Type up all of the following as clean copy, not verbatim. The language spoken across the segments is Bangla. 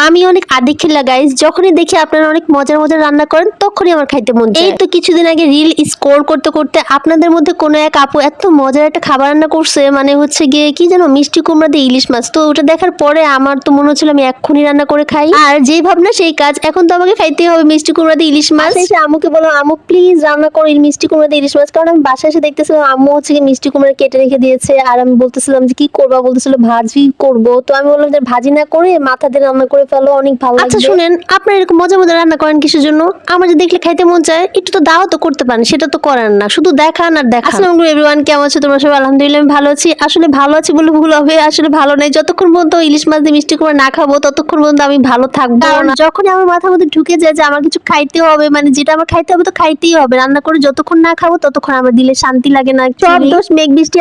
আমি অনেক আদিক্ষেলা গাইস, যখনই দেখি আপনারা অনেক মজার মজার রান্না করেন তখনই আমার খাইতে মন চায়। এই তো কিছুদিন আগে রিল স্ক্রল করতে করতে আপনাদের মধ্যে কোনো এক আপু এত মজার একটা খাবার রান্না করছে, মানে হচ্ছে গিয়ে কি জানো, মিষ্টি কুমড়া দিয়ে ইলিশ মাছ। তো ওটা দেখার পরে আমার তো মনে হচ্ছিল আমি এক্ষুনি রান্না করে খাই, আর যেই ভাবনা সেই কাজ, এখন তো আমাকে খাইতেই হবে মিষ্টি কুমড়া দিয়ে ইলিশ মাছ। এসে আম্মুকে বলো, আম্মু প্লিজ রান্না করো এই মিষ্টি কুমড়া দিয়ে ইলিশ মাছ, কারণ আমি বাসায় এসে দেখতেছিলাম আম্মু হচ্ছে কি মিষ্টি কুমড়া কেটে রেখে দিয়েছে, আর আমি বলতেছিলাম যে কি করবা, বলতেছিল ভাজি করবো। তো আমি বললাম যে ভাজি না করে মাথা দিয়ে রান্না করে ফেলো, অনেক ভালো লাগবে। আচ্ছা শুনেন, আপনারা এরকম মজা মজা রান্না করেন কিসের জন্য? আমার যে দেখলে খাইতে মন চায়, একটু তো দাও তো করতে পারেন, সেটা তো করেন না, শুধু দেখান আর দেখান। আসসালামু আলাইকুম এভরিওয়ান, কেমন আছো তোমরা সবাই? আলহামদুলিল্লাহ আমি ভালো আছি। আসলে ভালো আছি বলে ভুল হবে, আসলে ভালো নেই। যতক্ষণ পর্যন্ত ইলিশ মাছ দিয়ে মিষ্টি কুমড়া না খাবো ততক্ষণ পর্যন্ত আমি ভালো থাকবো না। যখন আমার মাথার মধ্যে ঢুকে যায় যে আমার কিছু খাইতে হবে, মানে যেটা আমার খাইতে হবে তো খাইতেই হবে, রান্না করে যতক্ষণ না খাবো ততক্ষণ আমার দিলে শান্তি লাগে না। সব দোষ মেঘ বৃষ্টি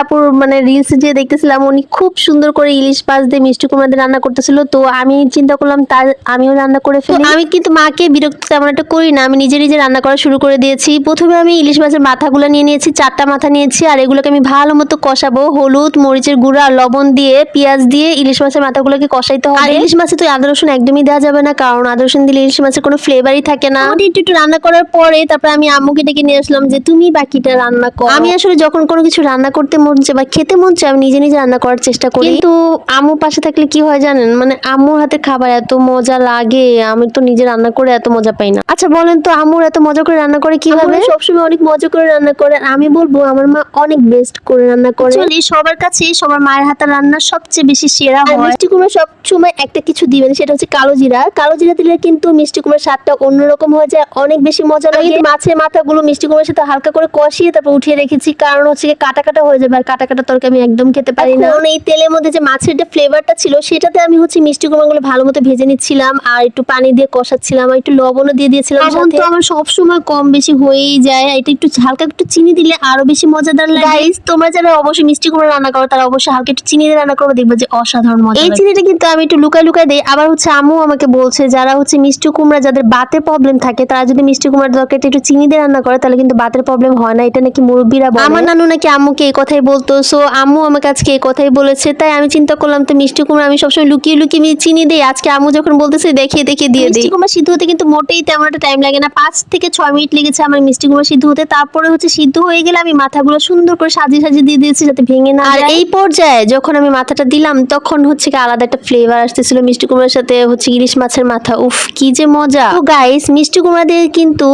আপুর মানে রিলস যে দেখতেছিলাম, উনি খুব সুন্দর করে ইলিশ মাছ দিয়ে মিষ্টি কুমড়া দিয়ে রান্না করতেছিল। তো আমি চিন্তা করলাম তার আমিও রান্না করে ফেলি। আমি কিন্তু মাকে বিরক্ত তেমন একটা করি না, আমি নিজে নিজে রান্না করা শুরু করে দিয়েছি। প্রথমে আমি ইলিশ মাছের মাথাগুলো নিয়ে নিয়েছি, 4টা মাথা নিয়েছি, আর এগুলোকে আমি ভালো মতো কষাবো। হলুদ মরিচের গুঁড়া লবণ দিয়ে পেঁয়াজ দিয়ে ইলিশ মাছের মাথাগুলোকে কষাইতে হবে। আর ইলিশ মাছে তো আদা রসুন একদমই দেওয়া যাবে না, কারণ আদা রসুন দিলে ইলিশ মাছের কোনো ফ্লেভারই থাকে না। একটু রান্না করার পরে তারপরে আমি আম্মুকে ডেকে নিয়ে আসলাম যে তুমি বাকিটা রান্না করো। আমি আসলে যখন কোনো কিছু রান্না করতে মন চায় বা খেতে মন চায় আমি নিজে নিজে রান্না করার চেষ্টা করি, কিন্তু আম্মুর পাশে থাকলে কি হয় জানেন, মানে আম্মুর হাতে খাবার এত মজা লাগে, আমি তো নিজে রান্না করে এত মজা পাই না। আচ্ছা বলেন তো আম্মুর এত মজা করে রান্না করে কিভাবে? সবসময় অনেক মজা করে রান্না করে, আমি বলবো আমার মা অনেক বেস্ট করে রান্না করে। সবার কাছে সবার মায়ের হাতের রান্না সবচেয়ে বেশি সেরা হয়। মিষ্টি কুমড়া সব সময় একটা কিছু দিবেন, সেটা হচ্ছে কালো জিরা। কালো জিরা দিলে কিন্তু মিষ্টি কুমড়ার স্বাদটা অন্যরকম হয়ে যায়, অনেক বেশি মজা লাগে। মাছের মাথাগুলো মিষ্টি কুমড়ার সাথে হালকা করে কষিয়ে তারপর উঠিয়ে রেখেছি, কারণ হচ্ছে কাটা কাটা হয়ে যাবে, আর কাটা কাটা তরকারি আমি একদম খেতে পারি না। কারণ এই তেলের মধ্যে যে মাছের যে ফ্লেভারটা ছিল সেটাতে আমি হচ্ছে মিষ্টি কুমড়াগুলো ভালো মতো ভেজে নিচ্ছিলাম, আর একটু পানি দিয়ে কষাচ্ছিলাম, আর একটু লবণও দিয়ে দিয়েছিলাম। এখন তো আমার সব সময় কম বেশি হয়েই যায়, এটা একটু হালকা একটু চিনি দিলে আরো বেশি মজাদার লাগে। গাইস তোমরা যারা অবশ্যই মিষ্টি কুমড়া রান্না করো তারা অবশ্যই হালকা একটু চিনি দিয়ে রান্না করবে, দেখবে যে অসাধারণ মজা। এই চিনিটা কিন্তু আমি একটু লুকায় লুকায় দেই। আবার হচ্ছে আম্মু আমাকে বলছে যারা হচ্ছে মিষ্টি কুমড়া, যাদের বাতের প্রবলেম থাকে, তারা যদি মিষ্টি কুমড়ার তরকারিটা একটু চিনি দিয়ে রান্না করে তাহলে কিন্তু বাতের প্রবলেম হয় না, এটা নাকি মুরব্বিরা বলে। আমার নানু নাকি আম্মুকে এই কথাই বলতো, সো আম্মু আমাকে আজকে এই কথাই বলেছে, তাই আমি চিন্তা করলাম তো মিষ্টি কুমড়া আমি সবসময় লুকিয়ে লুকিয়ে চিনি দিই, আজকে আম্মু যখন বলতেছে দেখিয়ে দেখিয়ে দিয়ে দিই। মিষ্টি কুমড়া সিদ্ধ হতে কিন্তু মোটেই তেমন একটা টাইম লাগে না, 5 থেকে 6 মিনিট লেগেছে আমার মিষ্টি কুমড়া সিদ্ধ হতে। তারপরে হচ্ছে সিদ্ধ হয়ে গেলে আমি মাথাগুলো সুন্দর করে সাজিয়ে সাজিয়ে দিয়ে দিয়েছি যাতে ভেঙে না যায়। আর এই পর্যায়ে যখন আমি মাথাটা দিলাম তখন হচ্ছে কি আলাদা একটা ফ্লেভার আসতেছিল মিষ্টি কুমড়ার সাথে হচ্ছে ইলিশ মাছের মাথা, উফ কি যে মজা। তো গাইস মিষ্টি কুমড়া দিয়ে কিন্তু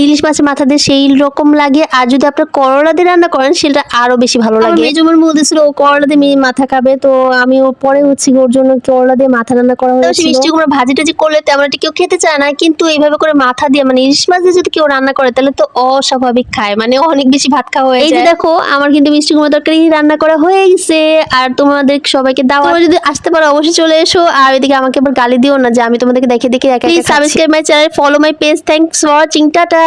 ইলিশ মাছের মাথা দিয়ে সেই রকম লাগে, আর যদি আপনার করলা দিয়ে রান্না করেন সেটা আরো বেশি ভালো লাগে। মেজুমার বলতেছিল ও করলা দিয়ে মাথা খাবে, তো আমি ওর পরে হচ্ছে ওর জন্য করলা দিয়ে মাথা রান্না করা হয়েছিল। মিষ্টি কুমড়া ভাজিটা যে করলে তেমন একটা কেউ খেতে চায় না, কিন্তু এইভাবে করে মাথা দিয়ে মানে ইলিশ মাছ দিয়ে যদি কেউ রান্না করে তাহলে তো অস্বাভাবিক খায়, মানে অনেক বেশি ভাত খাওয়া হয়ে যায়। এই যে দেখো আমার কিন্তু মিষ্টি কুমড়া তরকারি রান্না করা হয়ে গেছে, আর তোমাদের সবাইকে দাও, যদি আসতে পারো অবশ্যই চলে এসো। আর এদিকে আমাকে আবার গালি দিও না যে আমি তোমাদেরকে দেখে দেখে একা একা। Please subscribe my channel, follow my page. Thanks for watching, tata.